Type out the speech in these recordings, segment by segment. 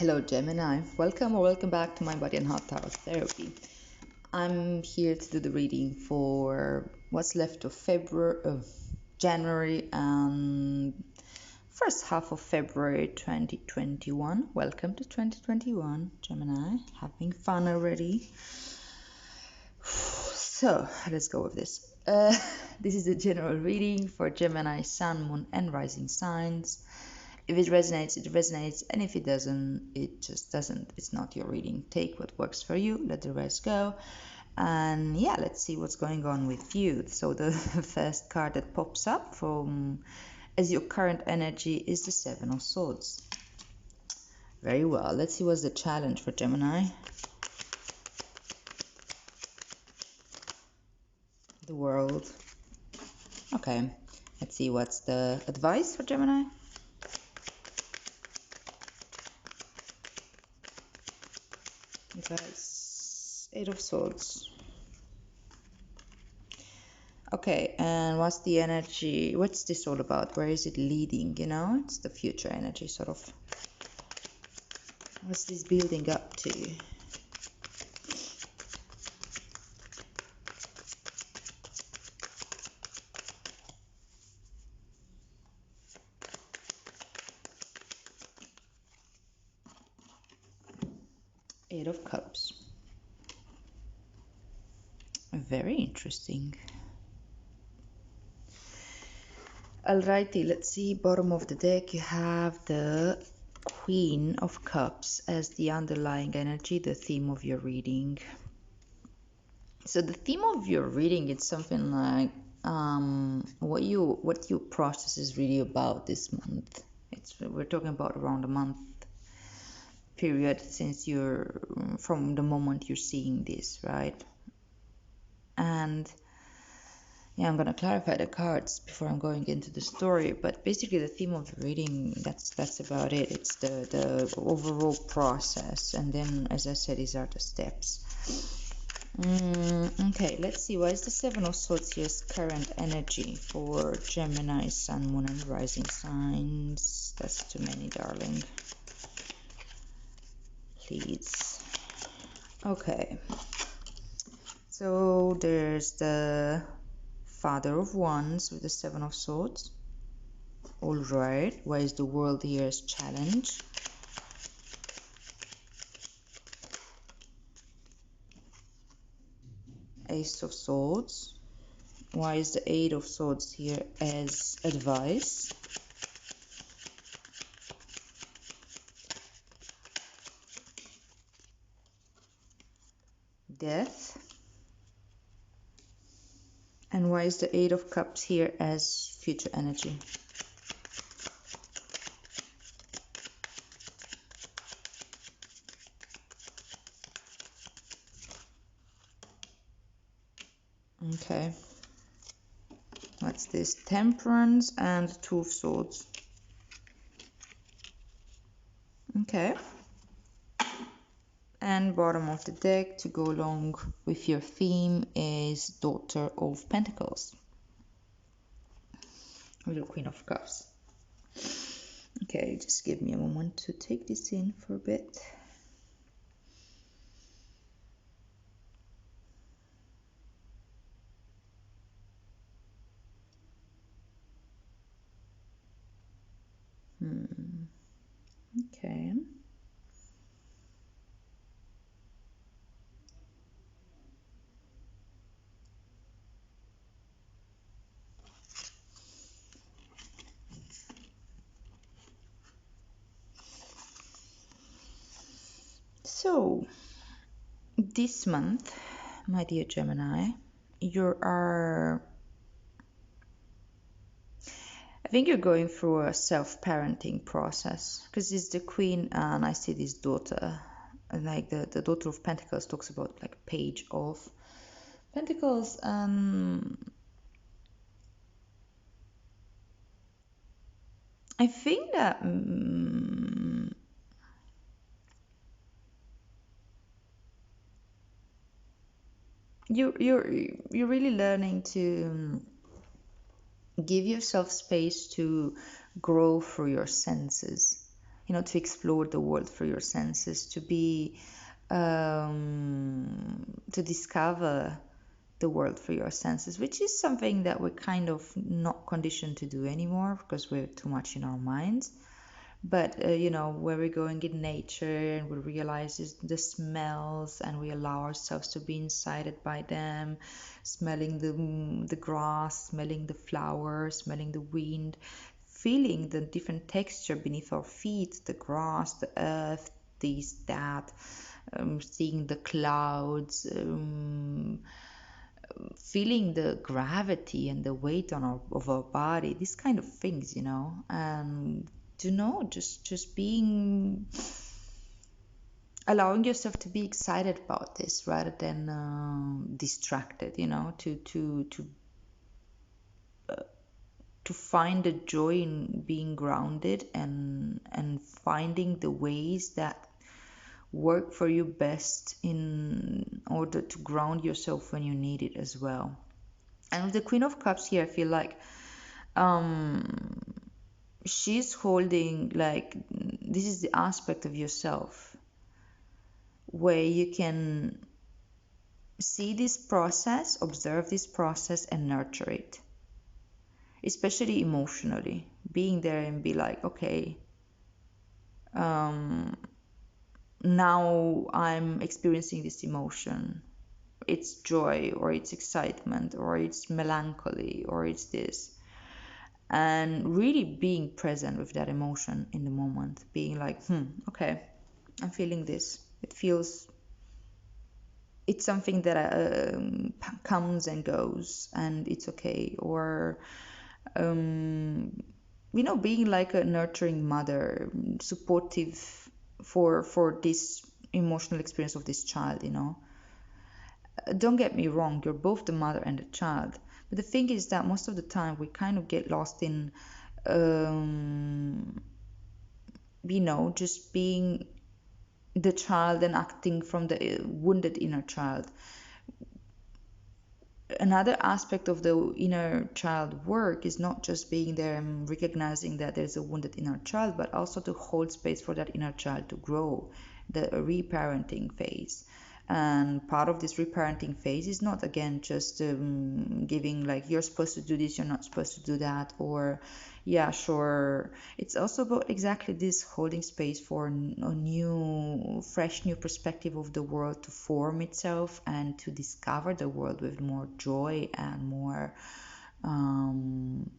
Hello Gemini, welcome or welcome back to my Body and Heart Tarot Therapy. I'm here to do the reading for what's left of January and first half of February 2021. Welcome to 2021, Gemini. Having fun already? So let's go with this. This is a general reading for Gemini, Sun, Moon, and Rising signs. If it resonates, it resonates, and if it doesn't, it just doesn't. It's not your reading. Take what works for you, let the rest go. And yeah, let's see what's going on with you. So the first card that pops up from as your current energy is the Seven of Swords. Very well. Let's see what's the challenge for Gemini. The World. Okay. Let's see what's the advice for Gemini. Advice. Eight of Swords. Okay, and what's the energy? What's this all about? Where is it leading? You know, it's the future energy, sort of. What's this building up to? Eight of Cups. Very interesting. Alrighty, let's see. Bottom of the deck, you have the Queen of Cups as the underlying energy, the theme of your reading. So the theme of your reading, it's something like what your process is really about this month. We're talking about around a month period since you're from the moment you're seeing this, right? And yeah, I'm gonna clarify the cards before I'm going into the story, but basically the theme of the reading, that's about it. It's the overall process, and then, as I said, these are the steps. Okay, let's see. What is the Seven of Swords here's current energy for Gemini, Sun, Moon, and Rising signs? That's too many, darling. Please. Okay. So there's the Father of Wands with the Seven of Swords. All right. Why is the world here as challenge? Ace of Swords. Why is the Eight of Swords here as advice? Death. And why is the Eight of Cups here as future energy? Okay. What's this? Temperance and Two of Swords. Okay. And bottom of the deck to go along with your theme is Daughter of Pentacles with the Queen of Cups. Okay, just give me a moment to take this in for a bit. Okay. So, this month, my dear Gemini, I think you're going through a self-parenting process because it's the Queen and I see this daughter. And like the Daughter of Pentacles talks about like Page of Pentacles. I think that you're really learning to give yourself space to grow through your senses. to explore the world through your senses, to be to discover the world through your senses, which is something that we're kind of not conditioned to do anymore because we're too much in our minds. But where we're going in nature and we realize the smells, and we allow ourselves to be incited by them, smelling the grass, smelling the flowers, smelling the wind, feeling the different texture beneath our feet, the grass, the earth, this, that, seeing the clouds, feeling the gravity and the weight of our body, these kind of things, and just being, allowing yourself to be excited about this rather than distracted, to find the joy in being grounded, and finding the ways that work for you best in order to ground yourself when you need it as well. And with the Queen of Cups here, I feel like um she's holding, like, this is the aspect of yourself where you can see this process, observe this process, and nurture it, especially emotionally, being there and be like, okay, um now I'm experiencing this emotion. It's joy, or it's excitement, or it's melancholy, or it's this. And really being present with that emotion in the moment, being like, okay, I'm feeling this. It's something that comes and goes, and it's okay. Or, being like a nurturing mother, supportive for this emotional experience of this child. Don't get me wrong, you're both the mother and the child. But the thing is that most of the time we kind of get lost in, um, just being the child and acting from the wounded inner child. Another aspect of the inner child work is not just being there and recognizing that there's a wounded inner child, but also to hold space for that inner child to grow, the reparenting phase. And part of this reparenting phase is not, again, just giving like, you're supposed to do this, you're not supposed to do that, or yeah, sure. It's also about exactly this, holding space for a new, fresh, new perspective of the world to form itself, and to discover the world with more joy and more um,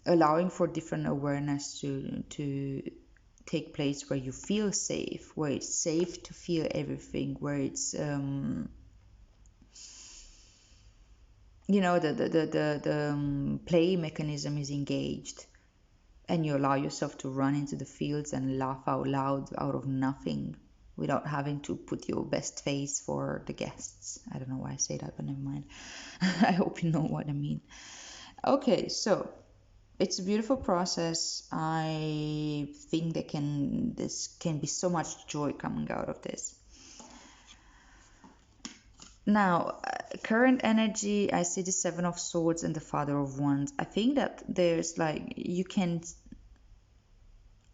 allowing for different awareness to take place, where you feel safe, where it's safe to feel everything, where it's the play mechanism is engaged, and you allow yourself to run into the fields and laugh out loud out of nothing, without having to put your best face for the guests. I don't know why I say that, but never mind. I hope you know what I mean. Okay, so it's a beautiful process. I think this can be so much joy coming out of this. Now, current energy, I see the Seven of Swords and the Father of Wands. I think that there's like, you can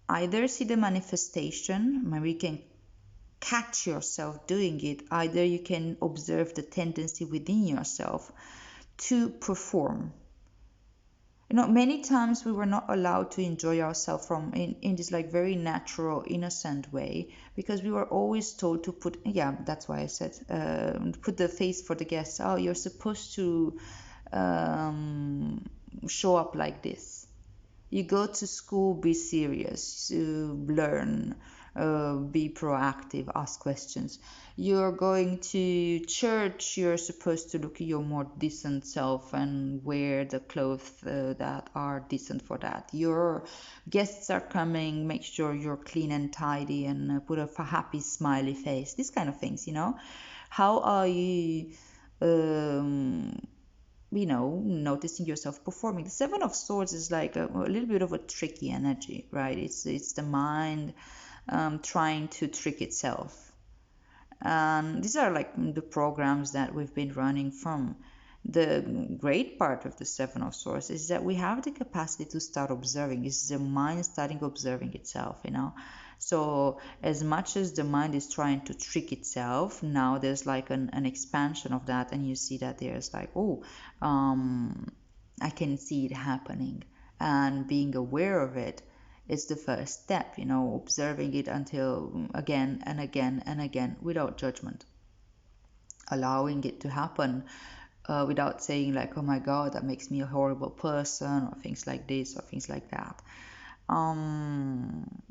either see the manifestation, maybe you can catch yourself doing it, either you can observe the tendency within yourself to perform. Many times we were not allowed to enjoy ourselves in this like very natural, innocent way, because we were always told to put, yeah, that's why I said, put the face for the guests. Oh, you're supposed to show up like this. You go to school, be serious, learn, be proactive, ask questions. You're going to church, you're supposed to look your more decent self and wear the clothes that are decent for that. Your guests are coming, make sure you're clean and tidy, and put a happy smiley face. These kind of things, How are you noticing yourself performing? The Seven of Swords is like a little bit of a tricky energy, right? It's the mind trying to trick itself. And these are like the programs that we've been running from. The great part of the Seven of Swords is that we have the capacity to start observing. It's the mind starting observing itself, you know. So as much as the mind is trying to trick itself, now there's like an expansion of that, and you see that there's like, oh, I can see it happening, and being aware of it is the first step, you know, observing it until again and again and again without judgment, allowing it to happen without saying like, oh my god, that makes me a horrible person, or things like this or things like that.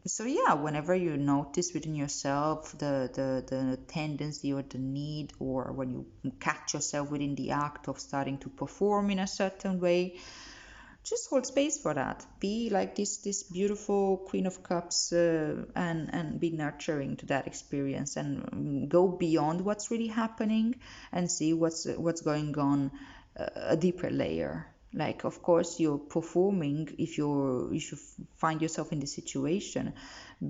So yeah, whenever you notice within yourself the tendency or the need, or when you catch yourself within the act of starting to perform in a certain way, just hold space for that. Be like this beautiful Queen of Cups, and be nurturing to that experience, and go beyond what's really happening and see what's going on, a deeper layer. Like, of course, you're performing if you find yourself in this situation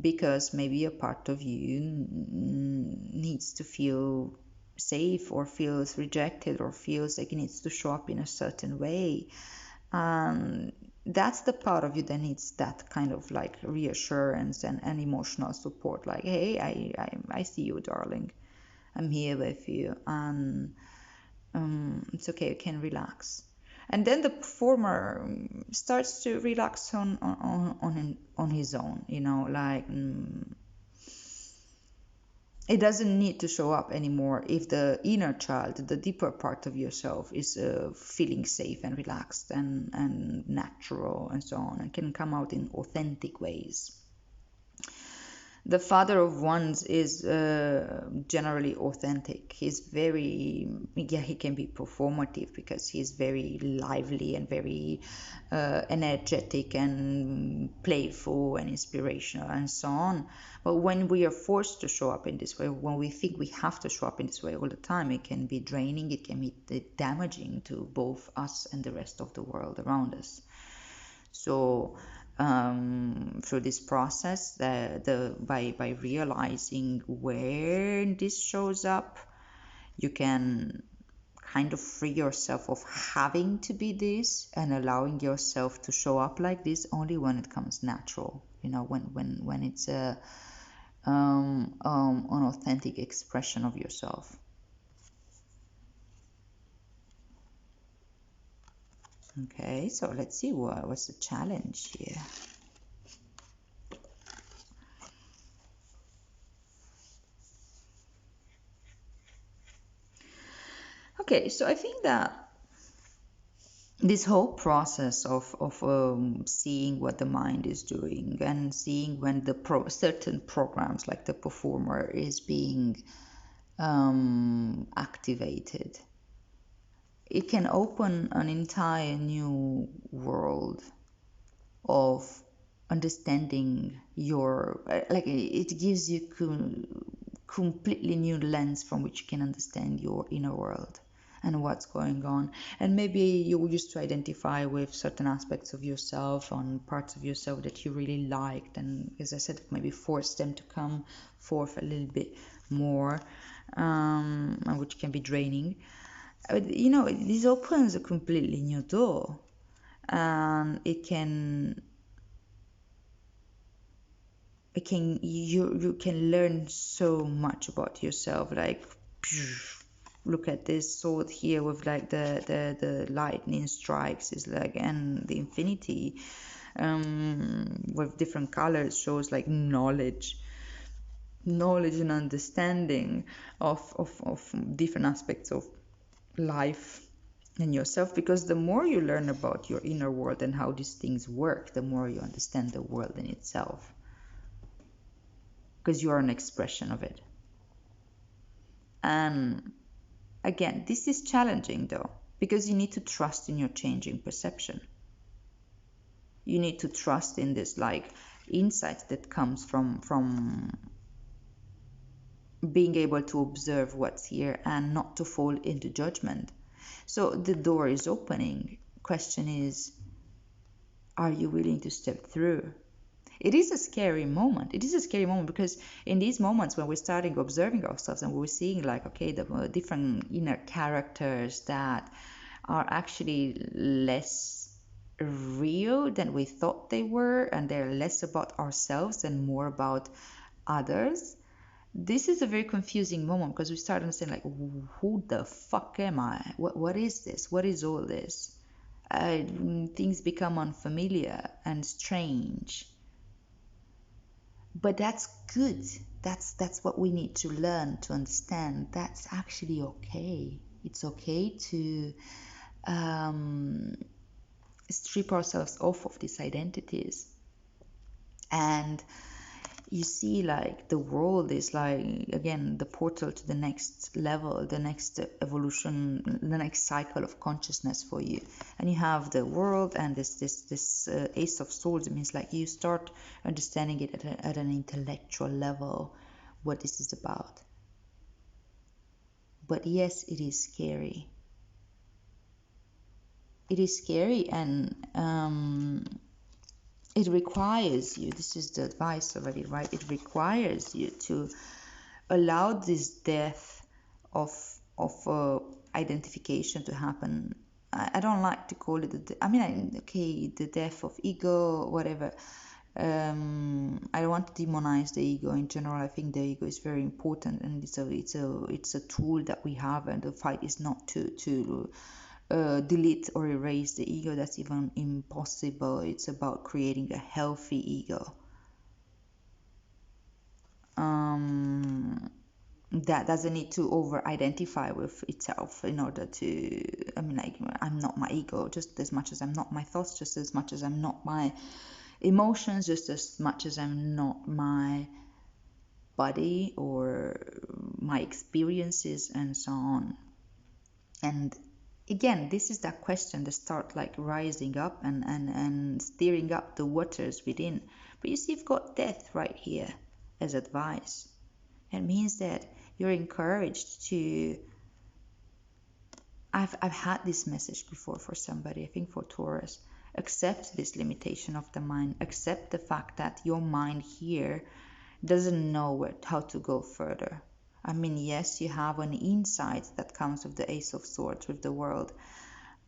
because maybe a part of you needs to feel safe, or feels rejected, or feels like it needs to show up in a certain way. That's the part of you that needs that kind of like reassurance and emotional support. Like, hey, I see you, darling. I'm here with you, and it's okay. You can relax. And then the performer starts to relax on his own. You know, like. It doesn't need to show up anymore if the inner child, the deeper part of yourself, is feeling safe and relaxed and natural and so on, and can come out in authentic ways. The Father of Wands is generally authentic. He's very, yeah, he can be performative because he's very lively and very energetic and playful and inspirational and so on. But when we are forced to show up in this way, when we think we have to show up in this way all the time, it can be draining, it can be damaging to both us and the rest of the world around us. So through this process, by realizing where this shows up, you can kind of free yourself of having to be this, and allowing yourself to show up like this only when it comes natural. You know, when it's an authentic expression of yourself. Okay, so let's see what's the challenge here. Okay, so I think that this whole process of seeing what the mind is doing, and seeing when the certain programs like the performer is being activated, it can open an entire new world of understanding your, like, it gives you completely new lens from which you can understand your inner world and what's going on. And maybe you used to identify with certain aspects of yourself, on parts of yourself that you really liked, and as I said, maybe force them to come forth a little bit more, which can be draining. You know, this opens a completely new door, and it can you can learn so much about yourself. Like, look at this sword here with like the lightning strikes, is like, and the infinity with different colors shows like knowledge and understanding of different aspects of life and yourself, because the more you learn about your inner world and how these things work, the more you understand the world in itself, because you are an expression of it. And again, this is challenging though, because you need to trust in your changing perception. You need to trust in this like insight that comes from being able to observe what's here and not to fall into judgment. So the door is opening. Question is, are you willing to step through? It is a scary moment. It is a scary moment because in these moments when we're starting observing ourselves and we're seeing like, okay, the different inner characters that are actually less real than we thought they were, and they're less about ourselves and more about others. This is a very confusing moment because we start understanding, like, who the fuck am I? What is this? What is all this? Things become unfamiliar and strange. But that's good. That's what we need to learn to understand. That's actually okay. It's okay to strip ourselves off of these identities. And you see, like, the world is like, again, the portal to the next level, the next evolution, the next cycle of consciousness for you. And you have the world and this Ace of Swords. It means, like, you start understanding it at an intellectual level, what this is about. But yes, it is scary. It is scary, and it requires you, this is the advice already, right? It requires you to allow this death of identification to happen. I don't like to call it the death of ego, whatever. I don't want to demonize the ego in general. I think the ego is very important, and it's a tool that we have, and the fight is not to delete or erase the ego. That's even impossible. It's about creating a healthy ego. That doesn't need to over identify with itself in order to, I'm not my ego just as much as I'm not my thoughts, just as much as I'm not my emotions, just as much as I'm not my body or my experiences and so on. And again, this is that question that start like rising up and stirring up the waters within. But you see, you've got death right here as advice. It means that you're encouraged to. I've had this message before for somebody, I think for Taurus. Accept this limitation of the mind. Accept the fact that your mind here doesn't know how to go further. I mean, yes, you have an insight that comes with the Ace of Swords, with the world.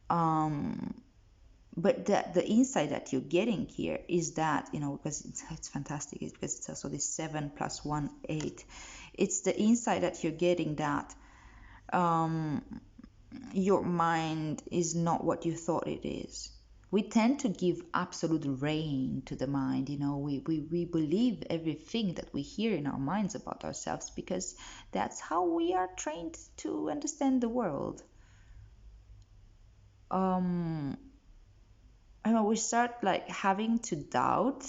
But the insight that you're getting here is that, because it's fantastic, because it's also this 7 plus 1, 8. It's the insight that you're getting that your mind is not what you thought it is. We tend to give absolute reign to the mind. We believe everything that we hear in our minds about ourselves because that's how we are trained to understand the world. We start like having to doubt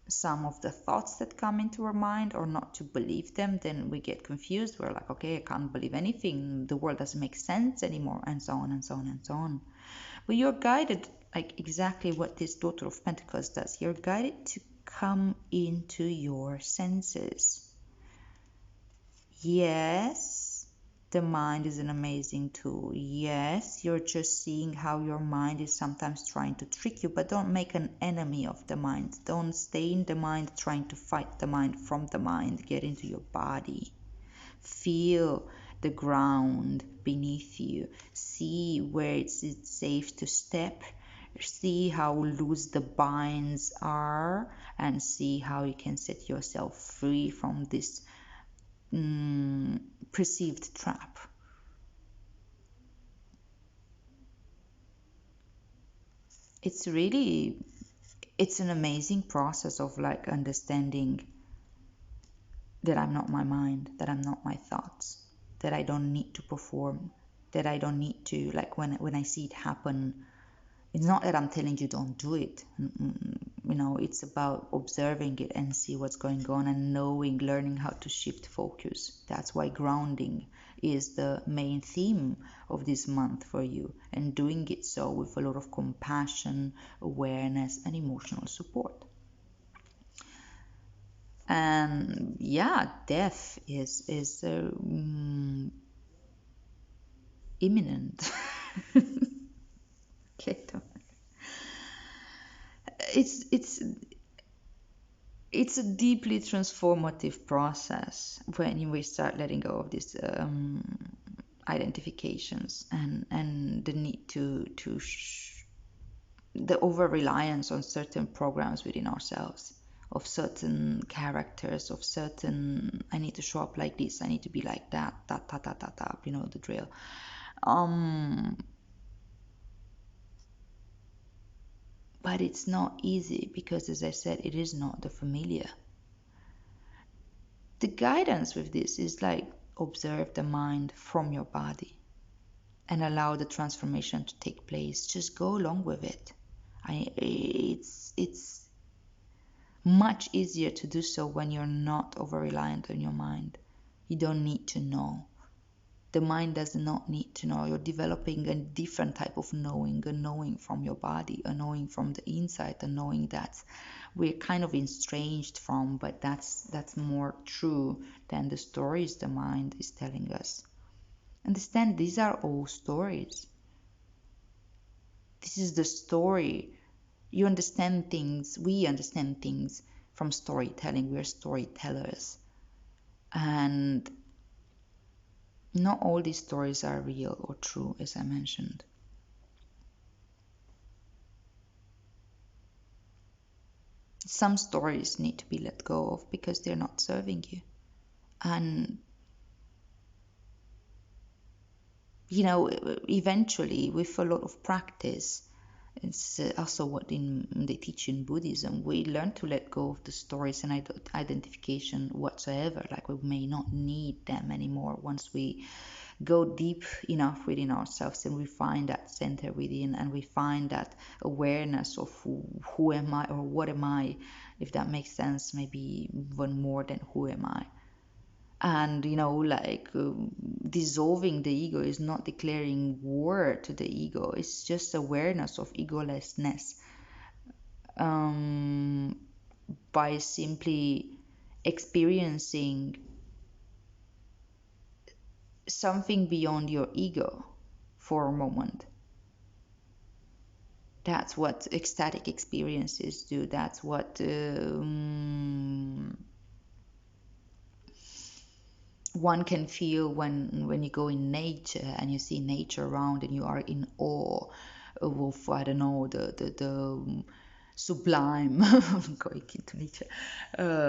some of the thoughts that come into our mind or not to believe them. Then we get confused. We're like, okay, I can't believe anything. The world doesn't make sense anymore, and so on and so on and so on. But you're guided, like exactly what this Daughter of Pentacles does. You're guided to come into your senses. Yes, the mind is an amazing tool. Yes, you're just seeing how your mind is sometimes trying to trick you, but don't make an enemy of the mind. Don't stay in the mind trying to fight the mind from the mind. Get into your body. Feel the ground beneath you. See where it's safe to step. See how loose the binds are, and see how you can set yourself free from this perceived trap. It's an amazing process of like understanding that I'm not my mind, that I'm not my thoughts, that I don't need to perform, that I don't need to, like, when I see it happen, it's not that I'm telling you don't do it. It's about observing it and see what's going on and learning how to shift focus. That's why grounding is the main theme of this month for you, and doing it so with a lot of compassion, awareness, and emotional support. And yeah, death is imminent. Okay, it's a deeply transformative process when we start letting go of these identifications, and the need to the over reliance on certain programs within ourselves, of certain characters, of certain, I need to show up like this, I need to be like that, you know the drill. But it's not easy because, as I said, it is not the familiar. The guidance with this is like, observe the mind from your body and allow the transformation to take place. Just go along with it. It's much easier to do so when you're not over reliant on your mind. You don't need to know. The mind does not need to know. You're developing a different type of knowing, a knowing from your body, a knowing from the inside, a knowing that we're kind of estranged from, but that's more true than the stories the mind is telling us. Understand, these are all stories. This is the story. You understand things, we understand things from storytelling. We're storytellers. And not all these stories are real or true, as I mentioned. Some stories need to be let go of because they're not serving you. And, you know, eventually, with a lot of practice, it's also what they teach in Buddhism. We learn to let go of the stories and identification whatsoever. Like, we may not need them anymore once we go deep enough within ourselves and we find that center within, and we find that awareness of who am I, or what am I, if that makes sense, maybe even more than who am I. And, you know, like, dissolving the ego is not declaring war to the ego, it's just awareness of egolessness, by simply experiencing something beyond your ego for a moment. That's what ecstatic experiences do. That's what one can feel when you go in nature and you see nature around and you are in awe of, I don't know, the sublime going into nature,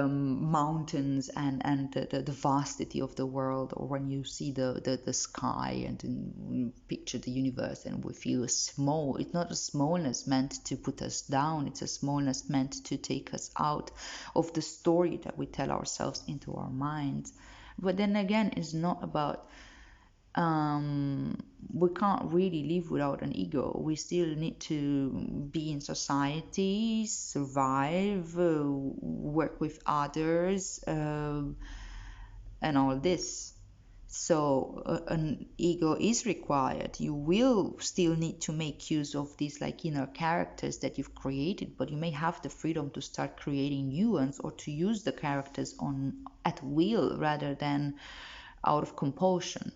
mountains and the vastity of the world, or when you see the sky and then picture the universe and we feel small. It's not a smallness meant to put us down, it's a smallness meant to take us out of the story that we tell ourselves into our minds. But then again, it's not about, we can't really live without an ego. We still need to be in society, survive, work with others, and all this. So an ego is required. You will still need to make use of these like inner characters that you've created, but you may have the freedom to start creating new ones, or to use the characters on at will rather than out of compulsion.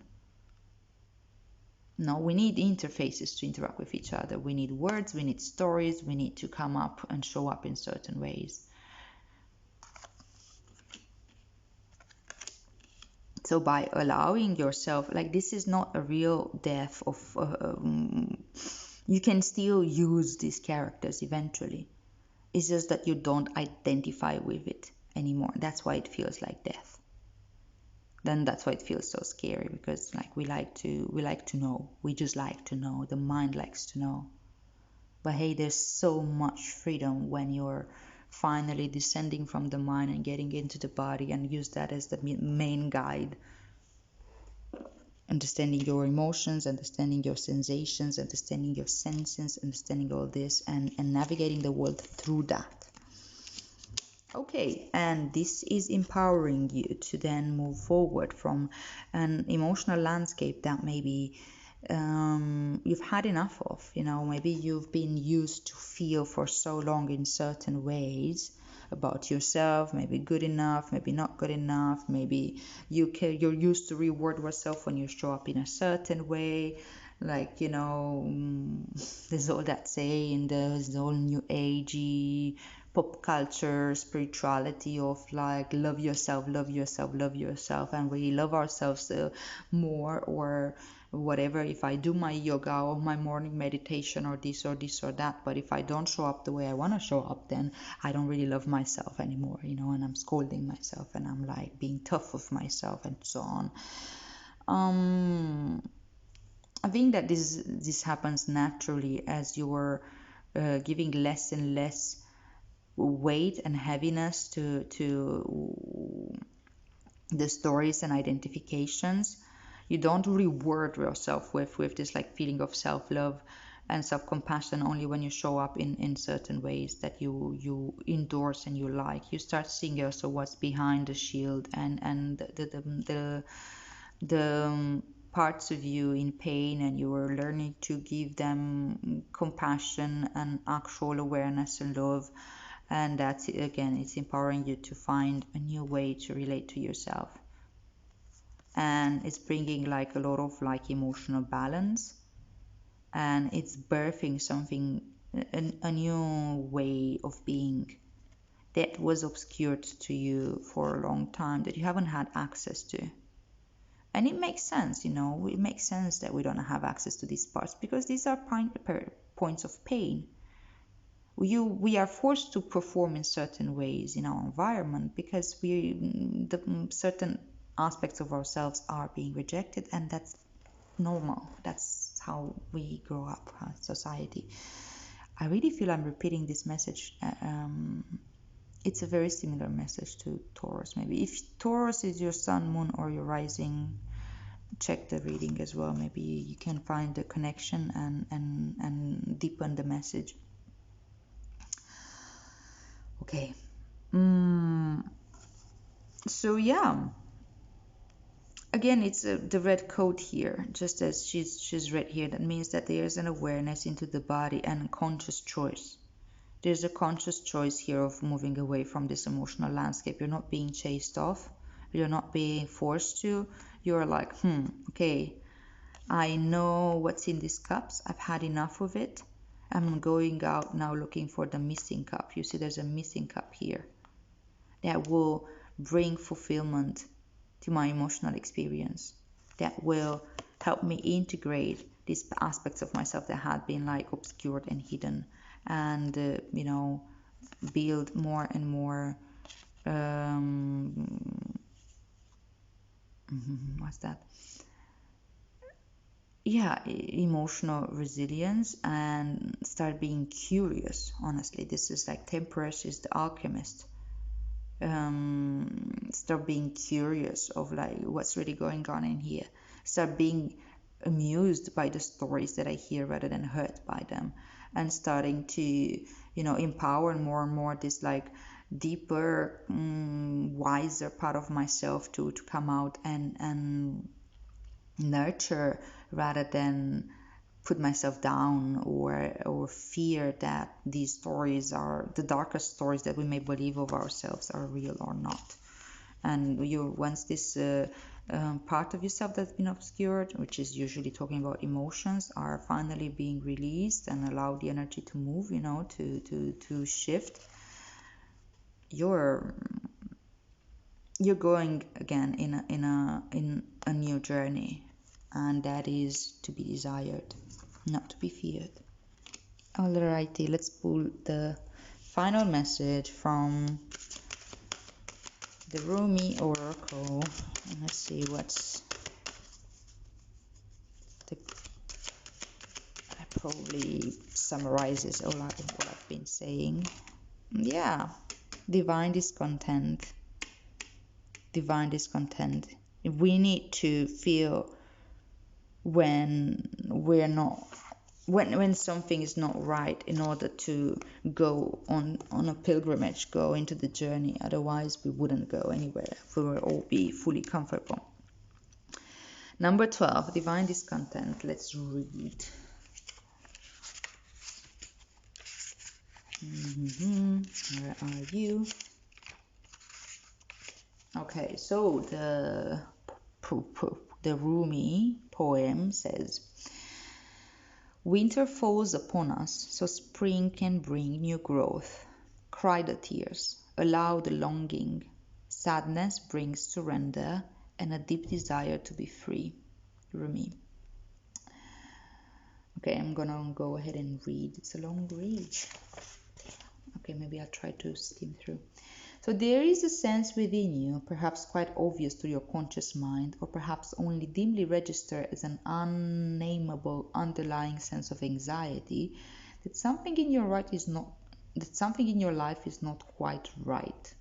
No, we need interfaces to interact with each other. We need words, we need stories, we need to come up and show up in certain ways. So by allowing yourself, like, this is not a real death of, you can still use these characters eventually. It's just that you don't identify with it anymore. That's why it feels like death. Then that's why it feels so scary, because like we like to know. We just like to know. The mind likes to know. But hey, there's so much freedom when you're finally descending from the mind and getting into the body, and use that as the main guide. Understanding your emotions, understanding your sensations, understanding your senses, understanding all this, and navigating the world through that. Okay, and this is empowering you to then move forward from an emotional landscape that maybe you've had enough of. You know, maybe you've been used to feel for so long in certain ways about yourself, maybe good enough, maybe not good enough, maybe you're used to reward yourself when you show up in a certain way. Like, you know, there's all that saying, there's all new agey pop culture spirituality of like love yourself, love yourself, love yourself, and we love ourselves more or whatever. If I do my yoga or my morning meditation or this or this or that, but if I don't show up the way I want to show up, then I don't really love myself anymore, you know, and I'm scolding myself and I'm like being tough with myself and so on. I think that this happens naturally as you're giving less and less weight and heaviness to the stories and identifications. You don't reward yourself with this like feeling of self-love and self-compassion only when you show up in certain ways that you endorse and you like. You start seeing also what's behind the shield and the parts of you in pain, and you are learning to give them compassion and actual awareness and love. And that's again, it's empowering you to find a new way to relate to yourself, and it's bringing like a lot of like emotional balance, and it's birthing something, a new way of being that was obscured to you for a long time, that you haven't had access to. And it makes sense, you know, it makes sense that we don't have access to these parts because these are points of pain. We are forced to perform in certain ways in our environment because certain aspects of ourselves are being rejected, and that's normal. That's how we grow up as society. I really feel I'm repeating this message. It's a very similar message to Taurus. Maybe if Taurus is your sun, moon, or your rising, check the reading as well. Maybe you can find the connection and deepen the message. Okay. So yeah, again, it's the red coat here, just as she's read here. That means that there's an awareness into the body and a conscious choice. There's a conscious choice here of moving away from this emotional landscape. You're not being chased off. You're not being forced to. You're like, okay, I know what's in these cups. I've had enough of it. I'm going out now looking for the missing cup. You see, there's a missing cup here that will bring fulfillment to my emotional experience, that will help me integrate these aspects of myself that had been like obscured and hidden, and build more and more what's that, yeah, emotional resilience, and start being curious. Honestly, this is like Temperance is the alchemist. Start being curious of like what's really going on in here. Start being amused by the stories that I hear rather than hurt by them, and starting to empower more and more this like deeper, wiser part of myself to come out and nurture rather than put myself down or fear that these stories are the darkest stories that we may believe of ourselves are real or not. And once this part of yourself that's been obscured, which is usually talking about emotions, are finally being released and allow the energy to move, to shift, you're going again in a new journey, and that is to be desired, not to be feared. Alrighty, let's pull the final message from the Rumi Oracle. And let's see what's the. That probably summarizes all what I've been saying. Yeah, divine discontent. Divine discontent. We need to feel when we're not, when something is not right, in order to go on a pilgrimage, go into the journey. Otherwise we wouldn't go anywhere. We will all be fully comfortable. Number 12, divine discontent. Let's read. Where are you? Okay, so the Rumi poem says, winter falls upon us so spring can bring new growth. Cry the tears, allow the longing. Sadness brings surrender and a deep desire to be free. Rumi. Okay, I'm gonna go ahead and read. It's a long read. Okay, maybe I'll try to skim through. So there is a sense within you, perhaps quite obvious to your conscious mind, or perhaps only dimly registered as an unnameable underlying sense of anxiety, that something in your life is not quite right.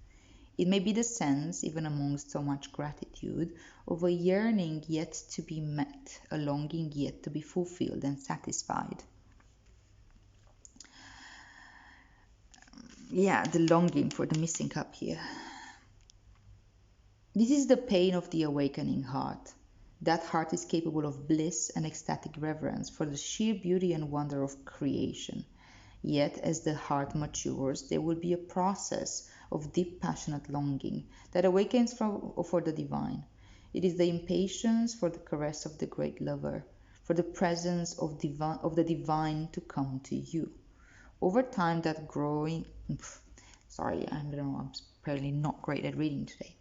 It may be the sense, even amongst so much gratitude, of a yearning yet to be met, a longing yet to be fulfilled and satisfied. Yeah, the longing for the missing cup here. This is the pain of the awakening heart. That heart is capable of bliss and ecstatic reverence for the sheer beauty and wonder of creation. Yet, as the heart matures, there will be a process of deep passionate longing that awakens for the divine. It is the impatience for the caress of the great lover, for the presence of the divine to come to you. Over time, that growing... Sorry, I'm apparently not great at reading today.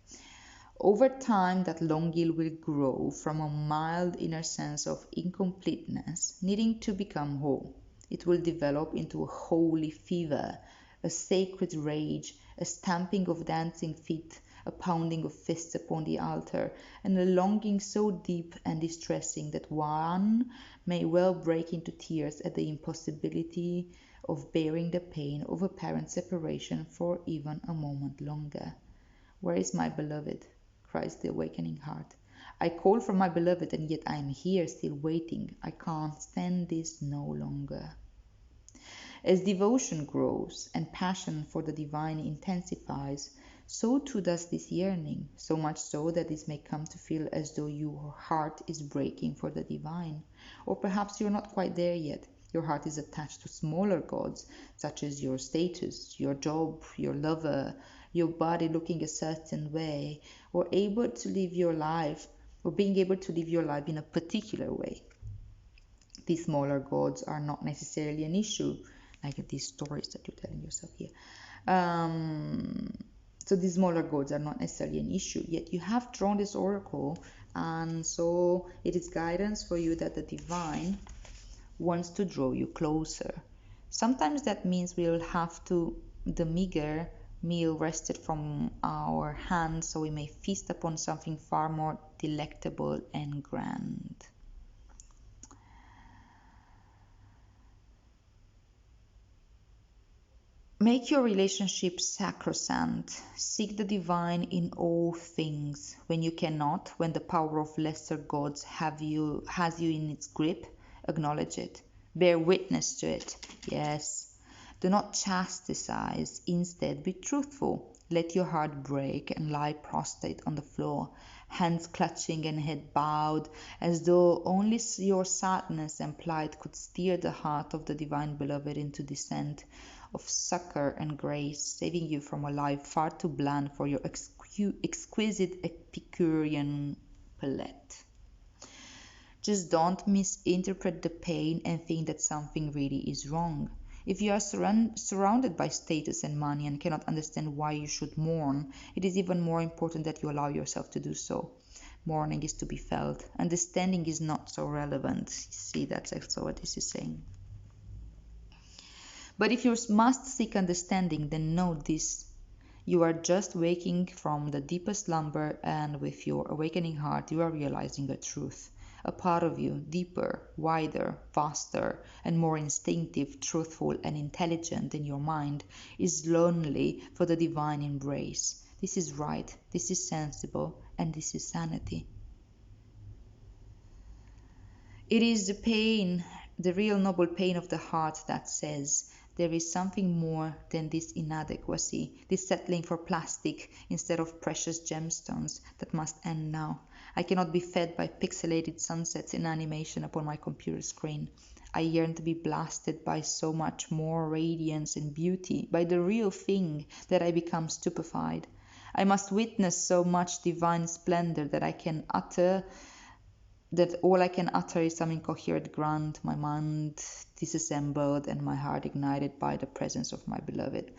Over time, that longing will grow from a mild inner sense of incompleteness, needing to become whole. It will develop into a holy fever, a sacred rage, a stamping of dancing feet, a pounding of fists upon the altar, and a longing so deep and distressing that one may well break into tears at the impossibility of bearing the pain of a parent separation for even a moment longer. Where is my beloved? Cries the awakening heart. I call for my beloved, and yet I am here still waiting. I can't stand this no longer. As devotion grows and passion for the divine intensifies, so too does this yearning, so much so that this may come to feel as though your heart is breaking for the divine. Or perhaps you're not quite there yet. Your heart is attached to smaller gods, such as your status, your job, your lover, your body looking a certain way, or able to live your life, or being able to live your life in a particular way. These smaller gods are not necessarily an issue, like these stories that you're telling yourself here. So these smaller gods are not necessarily an issue, yet you have drawn this oracle, and so it is guidance for you that the divine wants to draw you closer. Sometimes that means we'll have the meager meal wrested from our hands so we may feast upon something far more delectable and grand. Make your relationship sacrosanct. Seek the divine in all things. When you cannot, when the power of lesser gods has you in its grip, acknowledge it. Bear witness to it. Yes. Do not chastise. Instead, be truthful. Let your heart break and lie prostrate on the floor, hands clutching and head bowed, as though only your sadness and plight could steer the heart of the divine beloved into descent of succor and grace, saving you from a life far too bland for your exquisite Epicurean palate. Just don't misinterpret the pain and think that something really is wrong. If you are surrounded by status and money and cannot understand why you should mourn, it is even more important that you allow yourself to do so. Mourning is to be felt. Understanding is not so relevant. See, that's also what this is saying. But if you must seek understanding, then know this. You are just waking from the deepest slumber, and with your awakening heart, you are realizing a truth. A part of you, deeper, wider, vaster, and more instinctive, truthful, and intelligent than your mind, is lonely for the divine embrace. This is right, this is sensible, and this is sanity. It is the pain, the real noble pain of the heart that says, there is something more than this inadequacy, this settling for plastic instead of precious gemstones that must end now. I cannot be fed by pixelated sunsets in animation upon my computer screen. I yearn to be blasted by so much more radiance and beauty, by the real thing, that I become stupefied. I must witness so much divine splendor that all I can utter is some incoherent grunt, my mind disassembled and my heart ignited by the presence of my beloved.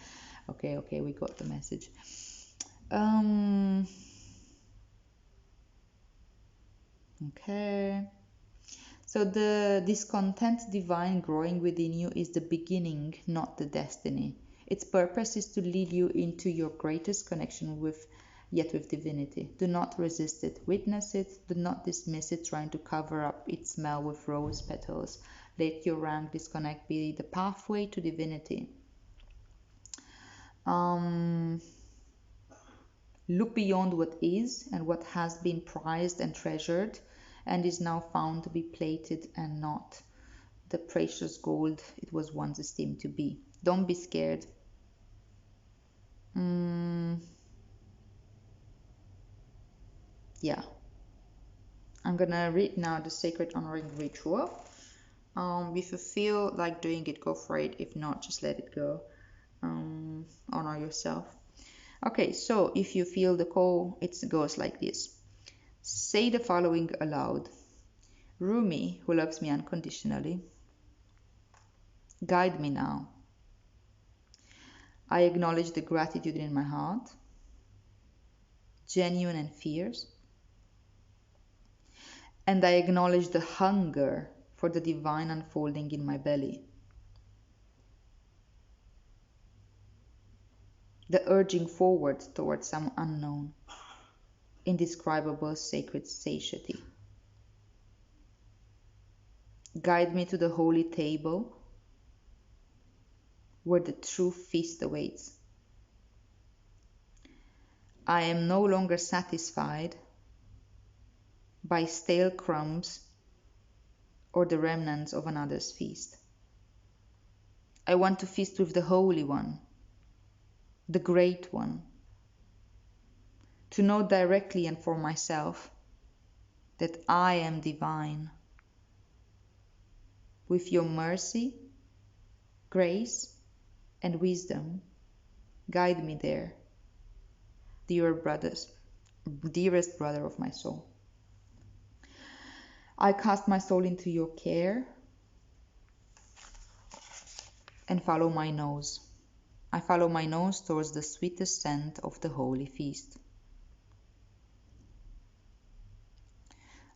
Okay, we got the message. Okay. So the discontent divine growing within you is the beginning, not the destiny. Its purpose is to lead you into your greatest connection with divinity. Do not resist it. Witness it. Do not dismiss it, trying to cover up its smell with rose petals. Let your rank disconnect be the pathway to divinity. Look beyond what is and what has been prized and treasured and is now found to be plated and not the precious gold it was once esteemed to be. Don't be scared. Yeah. I'm gonna read now the sacred honoring ritual. If you feel like doing it, go for it. If not, just let it go. Honor yourself. Okay, so if you feel the call, it goes like this. Say the following aloud. Rumi, who loves me unconditionally, guide me now. I acknowledge the gratitude in my heart, genuine and fierce, and I acknowledge the hunger for the divine unfolding in my belly, the urging forward towards some unknown, indescribable sacred satiety. Guide me to the holy table where the true feast awaits. I am no longer satisfied by stale crumbs or the remnants of another's feast. I want to feast with the Holy One, the Great One, to know directly and for myself that I am divine. With your mercy, grace, and wisdom, guide me there, dearest brother of my soul. I cast my soul into your care and follow my nose. I follow my nose towards the sweetest scent of the holy feast.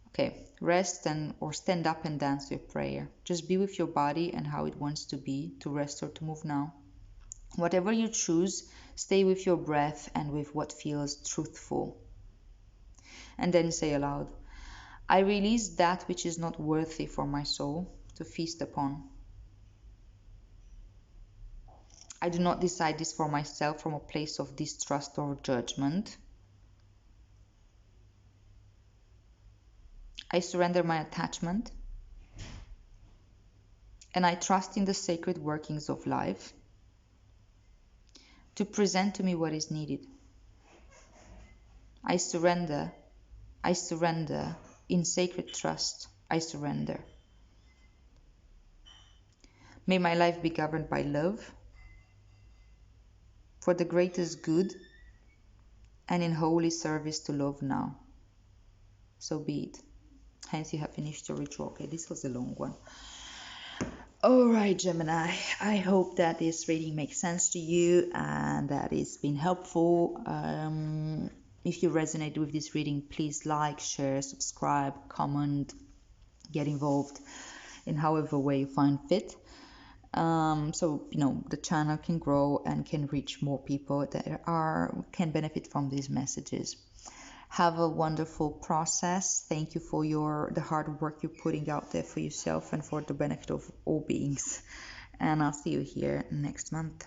Okay, rest or stand up and dance your prayer. Just be with your body and how it wants to be, to rest or to move now. Whatever you choose, stay with your breath and with what feels truthful. And then say aloud, I release that which is not worthy for my soul to feast upon. I do not decide this for myself from a place of distrust or judgment. I surrender my attachment and I trust in the sacred workings of life to present to me what is needed. I surrender in sacred trust. I surrender. May my life be governed by love for the greatest good and in holy service to love now. So be it. Hence you have finished your ritual. Okay, this was a long one. Alright, Gemini, I hope that this reading makes sense to you and that it's been helpful. If you resonate with this reading, please like, share, subscribe, comment, get involved in however way you find fit. So the channel can grow and can reach more people that can benefit from these messages. Have a wonderful process. Thank you for the hard work you're putting out there for yourself and for the benefit of all beings. And I'll see you here next month.